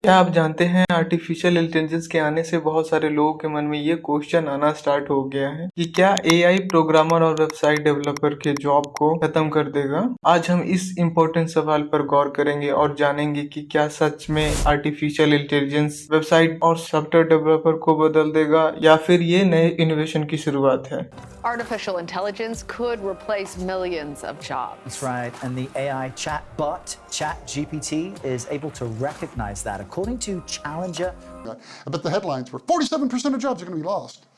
क्या आप जानते हैं आर्टिफिशियल इंटेलिजेंस के आने से बहुत सारे लोगों के मन में ये क्वेश्चन आना स्टार्ट हो गया है कि क्या एआई प्रोग्रामर और वेबसाइट डेवलपर के जॉब को खत्म कर देगा। आज हम इस इम्पोर्टेंट सवाल पर गौर करेंगे और जानेंगे कि क्या सच में आर्टिफिशियल इंटेलिजेंस वेबसाइट और सॉफ्टवेयर डेवलपर को बदल देगा या फिर ये नए इनोवेशन की शुरुआत है। Artificial intelligence could replace millions of jobs. That's right, and the AI chatbot, ChatGPT, is able to recognize that. According to Challenger, but the headlines were 47% of jobs are going to be lost.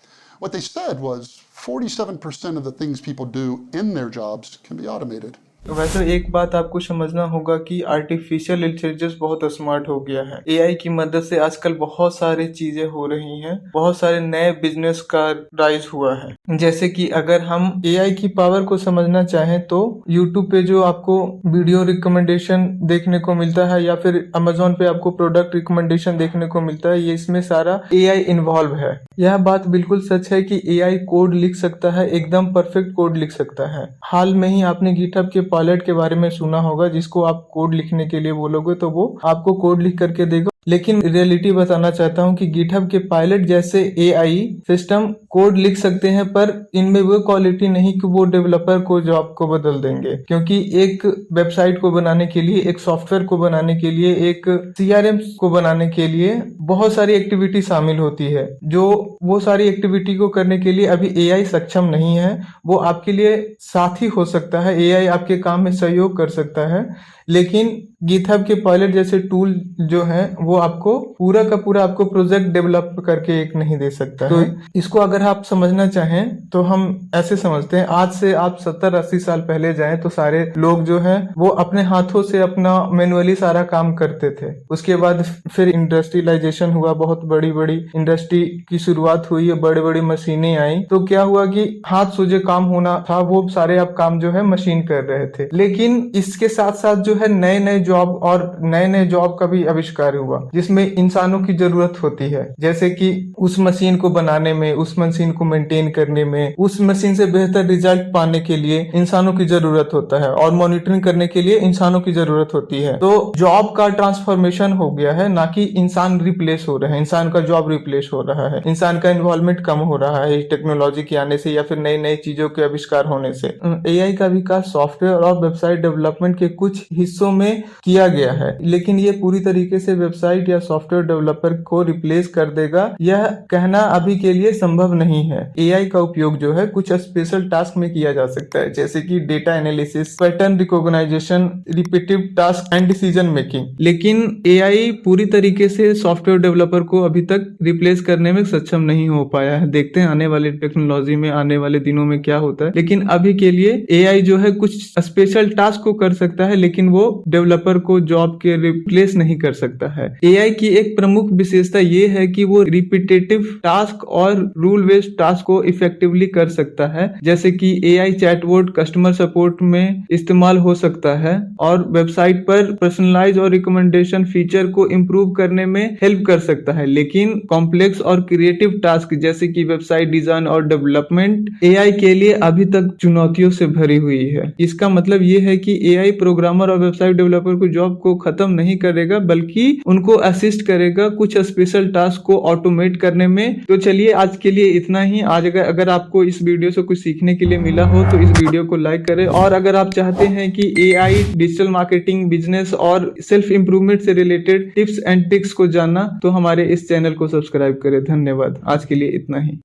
What they said was 47% of the things people do in their jobs can be automated. वैसे एक बात आपको समझना होगा कि artificial intelligence बहुत smart हो गया है। एआई की मदद से आजकल बहुत सारी चीजें हो रही हैं, बहुत सारे नए बिजनेस का राइज हुआ है। जैसे कि अगर हम एआई की पावर को समझना चाहें तो यूट्यूब पे जो आपको वीडियो रिकमेंडेशन देखने को मिलता है या फिर अमेजोन पे आपको प्रोडक्ट रिकमेंडेशन देखने को मिलता है, ये इसमें सारा एआई इन्वॉल्व है। यह बात बिल्कुल सच है कि एआई कोड लिख सकता है, एकदम परफेक्ट कोड लिख सकता है। हाल में ही आपने गिटहब के पायलट के बारे में सुना होगा, जिसको आप कोड लिखने के लिए बोलोगे तो वो आपको कोड लिख करके देगा। लेकिन रियलिटी बताना चाहता हूं कि गिटहब के पायलट जैसे एआई सिस्टम कोड लिख सकते हैं, पर इनमें वो क्वालिटी नहीं कि वो डेवलपर को जॉब को बदल देंगे। क्योंकि एक वेबसाइट को बनाने के लिए, एक सॉफ्टवेयर को बनाने के लिए, एक सीआरएम को बनाने के लिए बहुत सारी एक्टिविटी शामिल होती है। जो वो सारी एक्टिविटी को करने के लिए अभी एआई सक्षम नहीं है। वो आपके लिए साथी हो सकता है, एआई आपके काम में सहयोग कर सकता है, लेकिन गिटहब के पायलट जैसे टूल जो है वो आपको पूरा का पूरा आपको प्रोजेक्ट डेवलप करके एक नहीं दे सकता है। तो इसको अगर आप समझना चाहें तो हम ऐसे समझते हैं, आज से आप 70-80 साल पहले जाएं तो सारे लोग जो हैं वो अपने हाथों से अपना मैनुअली सारा काम करते थे। उसके बाद फिर इंडस्ट्रियलाइजेशन हुआ, बहुत बड़ी बड़ी इंडस्ट्री की शुरुआत हुई, बड़ी बड़ी मशीनें आई। तो क्या हुआ कि हाथ से जो काम होना था वो सारे अब काम जो है मशीन कर रहे थे। लेकिन इसके साथ साथ जो है नए नए जॉब और नए नए जॉब का भी आविष्कार हुआ, जिसमें इंसानों की जरूरत होती है। जैसे कि उस मशीन को बनाने में, उस मशीन को मेंटेन करने में, उस मशीन से बेहतर रिजल्ट पाने के लिए इंसानों की जरूरत होता है और मॉनिटरिंग करने के लिए इंसानों की जरूरत होती है। तो जॉब का ट्रांसफॉर्मेशन हो गया है, ना कि इंसान रिप्लेस हो रहे हैं, इंसान का जॉब रिप्लेस हो रहा है, इंसान का इन्वॉल्वमेंट कम हो रहा है टेक्नोलॉजी के आने से या फिर नई नई चीजों के आविष्कार होने से। एआई का विकास सॉफ्टवेयर और वेबसाइट डेवलपमेंट के कुछ हिस्सों में किया गया है, लेकिन ये पूरी तरीके से वेबसाइट या सॉफ्टवेयर डेवलपर को रिप्लेस कर देगा, यह कहना अभी के लिए संभव नहीं है। एआई का उपयोग जो है कुछ स्पेशल टास्क में किया जा सकता है, जैसे कि data analysis, pattern recognization, repetitive task and decision making. लेकिन एआई पूरी तरीके से सॉफ्टवेयर डेवलपर को अभी तक रिप्लेस करने में सक्षम नहीं हो पाया है। देखते हैं आने वाली टेक्नोलॉजी में, आने वाले दिनों में क्या होता है। लेकिन अभी के लिए एआई जो है कुछ स्पेशल टास्क को कर सकता है, लेकिन वो डेवलपर को जॉब के रिप्लेस नहीं कर सकता है। एआई की एक प्रमुख विशेषता ये है कि वो रिपीटेटिव टास्क और रूल बेस्ड टास्क को इफेक्टिवली कर सकता है, जैसे कि एआई चैटबॉट कस्टमर सपोर्ट में इस्तेमाल हो सकता है और वेबसाइट पर पर्सनलाइज और रिकमेंडेशन फीचर को इम्प्रूव करने में हेल्प कर सकता है। लेकिन कॉम्प्लेक्स और क्रिएटिव टास्क जैसे कि वेबसाइट डिजाइन और डेवलपमेंट एआई के लिए अभी तक चुनौतियों से भरी हुई है। इसका मतलब ये है कि एआई प्रोग्रामर और वेबसाइट डेवलपर को जॉब को खत्म नहीं करेगा, बल्कि उनको असिस्ट करेगा कुछ स्पेशल टास्क को ऑटोमेट करने में। तो चलिए आज के लिए इतना ही। आज अगर आपको इस वीडियो से कुछ सीखने के लिए मिला हो तो इस वीडियो को लाइक करें, और अगर आप चाहते हैं कि एआई, डिजिटल मार्केटिंग, बिजनेस और सेल्फ इंप्रूवमेंट से रिलेटेड टिप्स एंड ट्रिक्स को जानना तो हमारे इस चैनल को सब्सक्राइब करें। धन्यवाद। आज के लिए इतना ही।